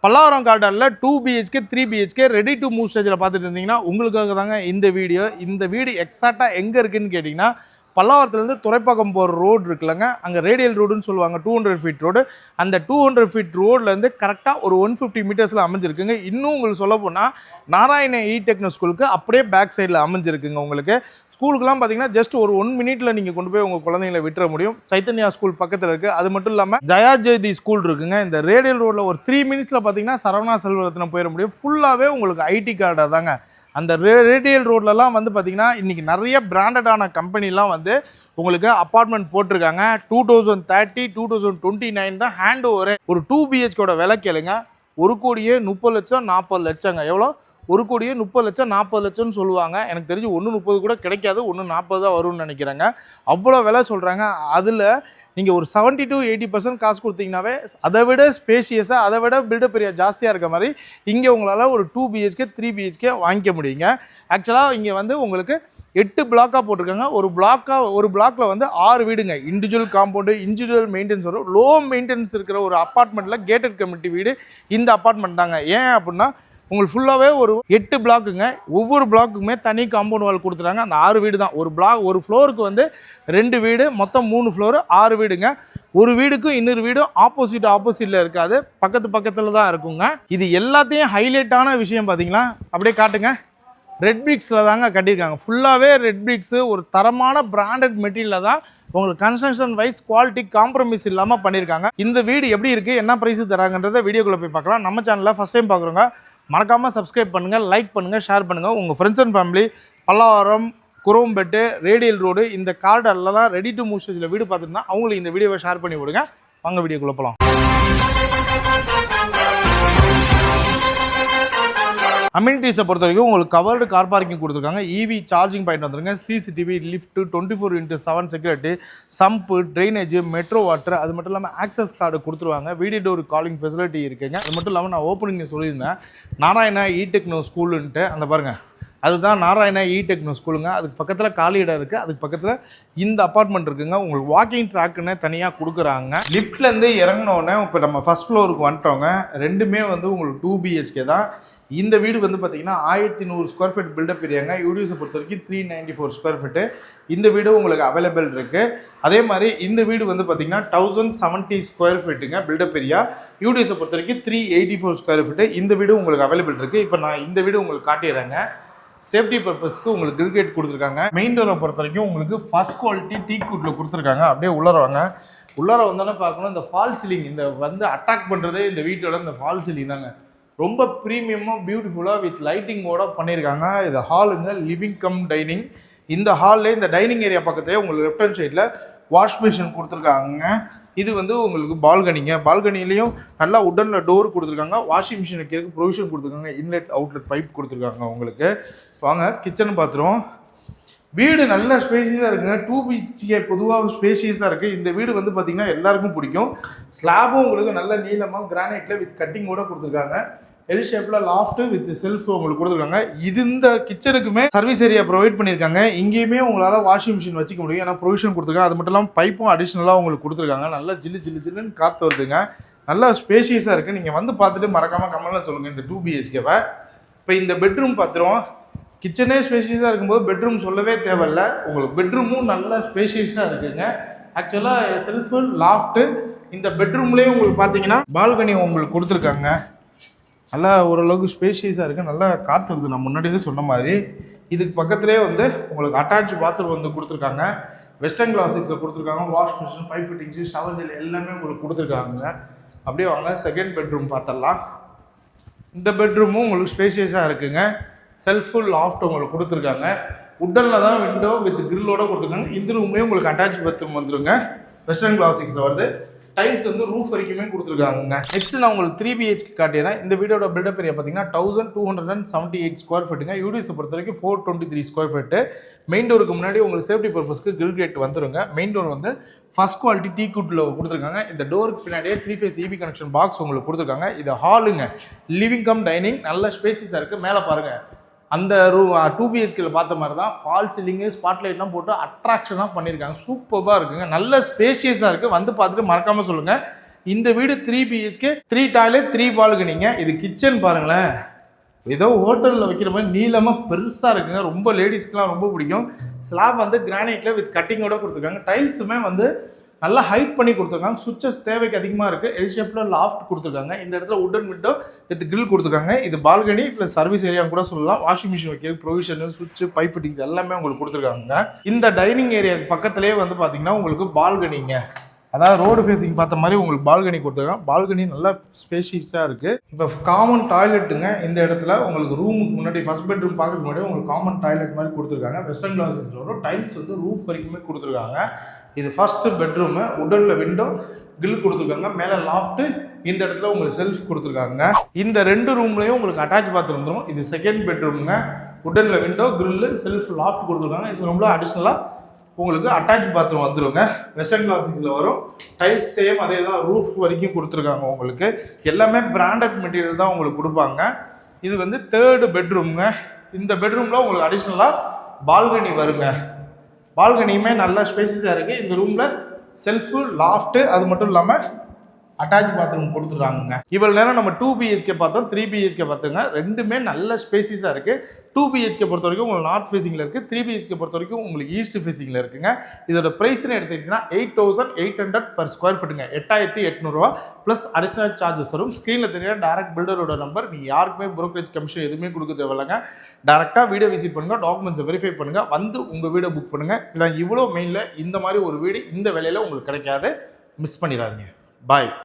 பல்லாவரம் கார்டனில் 2 BHK 3 BHK ready to move ஸ்டேஜில் பார்த்துட்டு இருந்தீங்கன்னா உங்களுக்காக தாங்க இந்த வீடியோ. இந்த வீடு எக்ஸாக்டாக எங்கே இருக்குதுன்னு கேட்டிங்கன்னா பல்லாவரத்துலேருந்து துறைப்பாக்கம் போகிற ரோடு இருக்குல்லங்க, அங்கே ரேடியல் ரோடுன்னு சொல்லுவாங்க, 200 ஃபீட் ரோடு. அந்த 200 ஃபீட் ரோட்லேருந்து கரெக்டாக ஒரு 150 மீட்டர்ஸில் அமைஞ்சிருக்குங்க. இன்னும் உங்களுக்கு சொல்ல போனால் நாராயண டெக்னோ ஸ்கூலுக்கு அப்படியே பேக் சைடில் அமைஞ்சிருக்குங்க. உங்களுக்கு ஸ்கூலுக்குலாம் பார்த்தீங்கன்னா ஜஸ்ட் ஒரு 1 மினிட்ல நீங்கள் கொண்டு போய் உங்கள் குழந்தைங்களை விட்டுற முடியும். சைத்தன்யா ஸ்கூல் பக்கத்தில் இருக்குது. அது மட்டும் இல்லாமல் ஜயா ஜெயதி ஸ்கூல் இருக்குங்க. இந்த ரேடியல் ரோடில் ஒரு 3 மினிட்ஸில் பார்த்தீங்கன்னா சரவணா செல்வரத்னம் போயிட முடியும். ஃபுல்லாகவே உங்களுக்கு ஐடி கார்டாக தாங்க. அந்த ரேடியல் ரோட்லலாம் வந்து பார்த்தீங்கன்னா இன்றைக்கி நிறைய பிராண்டடான கம்பெனிலாம் வந்து உங்களுக்கு அப்பார்ட்மெண்ட் போட்டிருக்காங்க. 2030 2029 தான் ஹேண்ட் ஓவர். ஒரு 2 BHKோட விலை கேளுங்க, 1,30,00,000 40 லட்சங்க. எவ்வளோ? 1,30,00,000 40 லட்சம்னு சொல்லுவாங்க. எனக்கு தெரிஞ்சு 1,30 கூட கிடைக்காது, 1,40 தான் வரும்னு நினைக்கிறேங்க. அவ்வளோ விலை சொல்கிறாங்க. அதில் நீங்கள் ஒரு 70 to 80% காசு கொடுத்தீங்கன்னாவே அதை விட ஸ்பேஷியஸாக, அதை விட பில்டப் ஏரியா ஜாஸ்தியாக இருக்க மாதிரி இங்கே உங்களால் ஒரு 2 BHK 3 BHK வாங்கிக்க முடியுங்க. ஆக்சுவலாக இங்கே வந்து உங்களுக்கு 8 பிளாக்காக போட்டிருக்காங்க. ஒரு பிளாக்கில் வந்து 6 வீடுங்க. இண்டிவிஜுவல் காம்பவுண்டு, இண்டிவிஜுவல் மெயின்டெனன்ஸ் வரும். லோ மெயின்டெனன்ஸ் இருக்கிற ஒரு அப்பார்ட்மெண்ட்டில் கேட்டட் கம்யூனிட்டி வீடு இந்த அப்பார்ட்மெண்ட் தாங்க. ஏன் அப்படின்னா உங்களுக்கு ஃபுல்லாகவே ஒரு 8 பிளாக்குங்க. ஒவ்வொரு பிளாக்குமே தனி காம்பவுண்ட் வால் கொடுத்துட்டாங்க. அந்த 6 வீடு தான். ஒரு ஃப்ளோருக்கு வந்து 2 வீடு, மொத்தம் 3 ஃப்ளோரு, 6 வீடுங்க. ஒரு வீடுக்கும் இன்னொரு வீடும் ஆப்போசிட்டில் இருக்காது, பக்கத்தில் தான் இருக்குங்க. இது எல்லாத்தையும் ஹைலைட்டான விஷயம் பார்த்தீங்களா, அப்படியே காட்டுங்க. ரெட் பிரிக்ஸில் தாங்க கட்டியிருக்காங்க. ஃபுல்லாகவே ரெட் பிரிக்ஸு, ஒரு தரமான பிராண்டட் மெட்டீரியலில் தான் உங்களுக்கு கன்ஸ்ட்ரக்ஷன் வைஸ் குவாலிட்டி காம்ப்ரமைஸ் இல்லாமல் பண்ணியிருக்காங்க. இந்த வீடு எப்படி இருக்குது, என்ன ப்ரைஸு தராங்கன்றதை வீடியோக்குள்ளே போய் பார்க்கலாம். நம்ம சேனலில் ஃபஸ்ட் டைம் பார்க்குறோங்க, மறக்காமல் சப்ஸ்கிரைப் பண்ணுங்கள், லைக் பண்ணுங்கள், ஷேர் பண்ணுங்கள். உங்கள் friends and family Pallavaram, Chromepet, radial road இந்த கார்டர்லாம் ரெடி டு மூவ் ஸ்டேஜில் வீடு பார்த்துருந்தா அவங்களுக்கு இந்த வீடியோவை ஷேர் பண்ணி விடுங்க. வாங்க வீடியோக்குள்ளே போகலாம். அம்யூனிட்டிஸை பொறுத்த வரைக்கும் உங்களுக்கு கவர்டு கார் பார்க்கிங் கொடுத்துருக்காங்க. இவி சார்ஜிங் பாயிண்ட் வந்துருங்க. சிசிடிவி, லிஃப்ட், 24x7 செக்யூரிட்டி, சம்பு, ட்ரைனேஜ், மெட்ரோ வாட்டர், அது மட்டும் இல்லாமல் ஆக்சஸ் கார்டு கொடுத்துருவாங்க. வீடியோ டோர் காலிங் ஃபெசிலிட்டி இருக்குங்க. அது மட்டும் இல்லாமல் நான் ஓப்பனிங் சொல்லியிருந்தேன் நாராயண டெக்னோ ஸ்கூலுன்ட்டு, அந்த பாருங்கள், அதுதான் நாராயண டெக்னோ ஸ்கூலுங்க. அதுக்கு பக்கத்தில் காலி இடம் இருக்குது. அதுக்கு பக்கத்தில் இந்த அப்பார்ட்மெண்ட் இருக்குங்க. உங்களுக்கு வாக்கிங் ட்ராக்குன்னு தனியாக கொடுக்குறாங்க. லிஃப்ட்லேருந்து இறங்கினோடனே இப்போ நம்ம ஃபஸ்ட் ஃப்ளோருக்கு வந்துட்டோங்க. ரெண்டுமே வந்து உங்களுக்கு 2 BHK தான். இந்த வீடு வந்து பார்த்தீங்கன்னா 1100 ஸ்கொயர் ஃபீட் பில்டப் ஏரியாங்க. யூடிஎஸை பொறுத்த வரைக்கும் 394 ஸ்கொயர் ஃபீட்டு இந்த வீடு உங்களுக்கு அவைலபிள் இருக்குது. அதே மாதிரி இந்த வீடு வந்து பார்த்தீங்கன்னா 1070 ஸ்கொயர் ஃபீட்டுங்க பில்டப் ஏரியா. யூடிஎஸை பொறுத்த வரைக்கும் 384 ஸ்கொயர் ஃபீட்டு இந்த வீடு உங்களுக்கு அவைலபிள் இருக்குது. இப்போ நான் இந்த வீடு உங்களுக்கு காட்டிடுறேங்க. சேஃப்டி பர்பஸ்க்கு உங்களுக்கு கிரில் கேட் கொடுத்துருக்காங்க. மெயின் டோரை பொறுத்த வரைக்கும் உங்களுக்கு ஃபர்ஸ்ட் குவாலிட்டி டீக் வுட்டில் கொடுத்துருக்காங்க. அப்படியே உள்ளார வந்தோன்னே பார்க்கணும். இந்த ஃபால் சீலிங், இந்த வந்து அட்டாக் பண்ணுறதே இந்த வீட்டோட இந்த ஃபால் சீலிங் தாங்க. ரொம்ப ப்ரீமியமாக பியூட்டிஃபுல்லாக வித் லைட்டிங்கோட பண்ணியிருக்காங்க. இது ஹாலுங்க, லிவிங் கம் டைனிங். இந்த ஹாலில் இந்த டைனிங் ஏரியா பக்கத்துலேயே உங்களுக்கு லெஃப்ட் ஹேண்ட் சைடில் வாஷ் மிஷின் கொடுத்துருக்காங்க. இது வந்து உங்களுக்கு பால்கனிங்க. பால்கனிலையும் நல்லா உடனில் டோர் கொடுத்துருக்காங்க. வாஷிங் மிஷின் வைக்கிறதுக்கு ப்ரொவிஷன் கொடுத்துருக்காங்க. இன்லெட் அவுட்லெட் பைப் கொடுத்துருக்காங்க உங்களுக்கு. வாங்க கிச்சன் பார்த்துருவோம். வீடு நல்ல ஸ்பேஷியஸாக இருக்குங்க. 2 BHK பொதுவாக ஸ்பேஷியஸாக இருக்குது. இந்த வீடு வந்து பார்த்திங்கன்னா எல்லாருக்கும் பிடிக்கும். ஸ்லாபும் உங்களுக்கு நல்ல நீளமாக கிரானைட்டில் வித் கட்டிங்கோட கொடுத்துருக்காங்க. எல் ஷேப்பில் லாஃப்ட்டு வித் செல்ஃப் உங்களுக்கு கொடுத்துருக்காங்க. இது இந்த கிச்சனுக்குமே சர்வீஸ் ஏரியா ப்ரொவைட் பண்ணியிருக்காங்க. இங்கேயுமே உங்களால் வாஷிங் மிஷின் வச்சுக்க முடியும், ஏன்னா ப்ரொவிஷன் கொடுத்துருக்காங்க. அது மட்டும் இல்லாமல் பைப்பும் அடிஷ்னலாக உங்களுக்கு கொடுத்துருக்காங்க. நல்லா ஜில்லுன்னு காற்று வருதுங்க. நல்லா ஸ்பேஷியஸாக இருக்குது. நீங்கள் வந்து பார்த்துட்டு மறக்காமல் கமெண்ட்டில் சொல்லுங்கள் இந்த 2 BHKவை. இப்போ இந்த பெட்ரூம் பார்த்துருவோம். கிச்சனே ஸ்பேஷியஸாக இருக்கும்போது பெட்ரூம் சொல்லவே தேவையில்ல. உங்களுக்கு பெட்ரூமும் நல்லா ஸ்பேஷியஸாக இருக்குங்க. ஆக்சுவலாக செல்ஃபு, லாஃப்ட்டு, இந்த பெட்ரூம்லேயும் உங்களுக்கு பார்த்தீங்கன்னா பால்கனி உங்களுக்கு கொடுத்துருக்காங்க. நல்லா ஓரளவுக்கு ஸ்பேஷியஸாக இருக்குது. நல்லா காற்று வருது. நான் முன்னாடியே சொன்ன மாதிரி இதுக்கு பக்கத்துலேயே வந்து உங்களுக்கு அட்டாச் பாத்ரூம் வந்து கொடுத்துருக்காங்க. வெஸ்டர்ன் கிளாசிக்ஸில் கொடுத்துருக்காங்க. Wash machine, pipe fittings, shower gel எல்லாமே உங்களுக்கு கொடுத்துருக்காங்க. அப்படியே வாங்க செகண்ட் பெட்ரூம் பார்த்துடலாம். இந்த பெட்ரூமும் உங்களுக்கு ஸ்பேஷியஸாக இருக்குங்க. செல்ஃபு, லாஃப்ட் உங்களுக்கு கொடுத்துருக்காங்க. உட்டனில் தான் விண்டோ வித் கிரில்லோட கொடுத்துருக்காங்க. இந்த ரூம்லேயும் உங்களுக்கு அட்டாச் பாத்ரூம் வந்துருங்க. வெஸ்டர்ன் கிளாசிக்ஸில் வருது. டைல்ஸ் வந்து ரூஃப் வரைக்குமே கொடுத்துருக்காங்க. நெக்ஸ்ட் நான் உங்களுக்கு 3 BHK காட்டிடுறேன். இந்த வீடோட பில்டப் ஏரியா பார்த்தீங்கன்னா 1278 ஸ்கொயர் ஃபீட்டுங்க. யூடிஎஸை பொறுத்த வரைக்கும் 423 ஸ்கொயர் ஃபீட்டு. மெயின் டோருக்கு முன்னாடி உங்களுக்கு சேஃப்டி பர்பஸ்க்கு கிரில் கேட் வந்துருங்க. மெயின் டோர் வந்து ஃபர்ஸ்ட் குவாலிட்டி டீக் வுட்டில் கொடுத்துருக்காங்க. இந்த டோருக்கு பின்னாடியே 3 ஃபேஸ் EB கனெக்ஷன் பாக்ஸ் உங்களுக்கு கொடுத்துருக்காங்க. இது ஹாலுங்க, லிவிங் கம் டைனிங், நல்ல ஸ்பேசிஸாக இருக்குது. மேலே பாருங்கள், அந்த ரூம் 2 BHKல பார்த்த மாதிரி தான் ஃபால் சீலிங்கு, ஸ்பாட்லைட்லாம் போட்டு அட்ராக்ஷனாக பண்ணியிருக்காங்க. சூப்பராக இருக்குங்க. நல்ல ஸ்பேஷியஸாக இருக்குது. வந்து பார்த்துட்டு மறக்காமல் சொல்லுங்கள். இந்த வீடு 3 BHK 3 டாய்லெட் 3 பால்கனிங்க. இது கிச்சன் பாருங்களேன், ஏதோ ஹோட்டலில் வைக்கிற மாதிரி நீளமாக பெருசாக இருக்குங்க. ரொம்ப லேடிஸ்க்குலாம் ரொம்ப பிடிக்கும். ஸ்லாப் வந்து கிரானைட்டில் வித் கட்டிங்கோட கொடுத்துருக்காங்க. டைல்ஸுமே வந்து நல்லா ஹைட் பண்ணி கொடுத்துருக்காங்க. சுவிச்சஸ் தேவைக்கு அதிகமாக இருக்குது. எல் ஷேப்பில் லாஃப்ட் கொடுத்துருக்காங்க. இந்த இடத்துல உட்டன் விண்டோ வித் கிரில் கொடுத்துருக்காங்க. இது பால்கனி ப்ளஸ் சர்வீஸ் ஏரியான்னு கூட சொல்லலாம். வாஷிங் மிஷின் வைக்கிறது, ப்ரொவிஷனு, சுவிட்சு, பைப் ஃபிட்டிங்ஸ் எல்லாமே உங்களுக்கு கொடுத்துருக்காங்க. இந்த டைனிங் ஏரியா பக்கத்துலேயே வந்து பார்த்தீங்கன்னா உங்களுக்கு பால்கனிங்க, அதாவது ரோடு ஃபேஸிங் பார்த்த மாதிரி உங்களுக்கு பால்கனி கொடுத்துருக்காங்க. பால்கனி நல்லா ஸ்பேஷியஸாக இருக்குது. இப்போ காமன் டாய்லெட்டுங்க. இந்த இடத்துல உங்களுக்கு ரூமுக்கு முன்னாடி ஃபர்ஸ்ட் பெட்ரூம் பார்க்கறதுக்கு முன்னாடி உங்களுக்கு காமன் டாய்லெட் மாதிரி கொடுத்துருக்காங்க. வெஸ்டர்ன் கிளாஸஸில் வரும். டைல்ஸ் வந்து ரூஃப் வரைக்குமே கொடுத்துருக்காங்க. இது ஃபர்ஸ்ட் பெட்ரூமு. உடனில் விண்டோ கில் கொடுத்துருக்காங்க. மேலே லாஃப்ட்டு, இந்த இடத்துல உங்களுக்கு செல்ஃப் கொடுத்துருக்காங்க. இந்த 2 ரூம்லேயும் உங்களுக்கு அட்டாச் பாத்ரூம் வந்துடும். இது செகண்ட் பெட்ரூமுங்க. உடனில் விண்டோ கிரில்லு செல்ஃப் லாஃப்ட் கொடுத்துருக்காங்க. இது ரூமில் அடிஷ்னலாக உங்களுக்கு அட்டாச் பாத்ரூம் வந்துருங்க. வெஸ்டர்ன் கிளாஸிக்ஸில் வரும். டைல்ஸ் சேம் அதே தான், ரூஃப் வரைக்கும் கொடுத்துருக்காங்க. உங்களுக்கு எல்லாமே பிராண்டட் மெட்டீரியல் தான் உங்களுக்கு கொடுப்பாங்க. இது வந்து 3rd பெட்ரூம்ங்க. இந்த பெட்ரூமில் உங்களுக்கு அடிஷ்னலாக பால்கனி வருங்க. பால்கனியுமே நல்ல ஸ்பேசிஸாக இருக்குது. இந்த ரூமில் செல்ஃபு, லாஃப்ட்டு, அது மட்டும் இல்லாமல் அட்டாச் பாத்ரூம் கொடுத்துருக்காங்க. இவ்வளோ நேரம் நம்ம 2 BHK பார்த்தோம், 3 BHK பார்த்தோங்க. ரெண்டுமே நல்ல ஸ்பேசிஸாக இருக்குது. 2 BHK பொறுத்த வரைக்கும் உங்களுக்கு நார்த் ஃபேஸிங்கில் இருக்குது. 3 BHK பொறுத்த வரைக்கும் உங்களுக்கு ஈஸ்ட் ஃபேஸிங்கில் இருக்குங்க. இதோட ப்ரைஸ்ன்னு எடுத்துக்கிட்டிங்கன்னா 8,800 per square ஃபீட்டுங்க. 8,800 ரூபா ப்ளஸ் அடிஷனல் சார்ஜஸ் வரும். ஸ்க்ரீனில் தெரியாத டேரக்ட் பில்டரோட நம்பர். நீங்கள் யாருக்குமே ப்ரோக்கரேஜ் கமிஷன் எதுவுமே கொடுக்க தேவையில்லைங்க. டேரெக்டாக வீடியோ விசிட் பண்ணுங்கள், டாக்குமெண்ட்ஸை வெரிஃபை பண்ணுங்கள், வந்து உங்கள் வீடை புக் பண்ணுங்கள். இல்லை இவ்வளோ மெயினில் இந்த மாதிரி ஒரு வீடு இந்த விலையில் உங்களுக்கு கிடைக்காது. மிஸ் பண்ணிடாதீங்க. பாய்.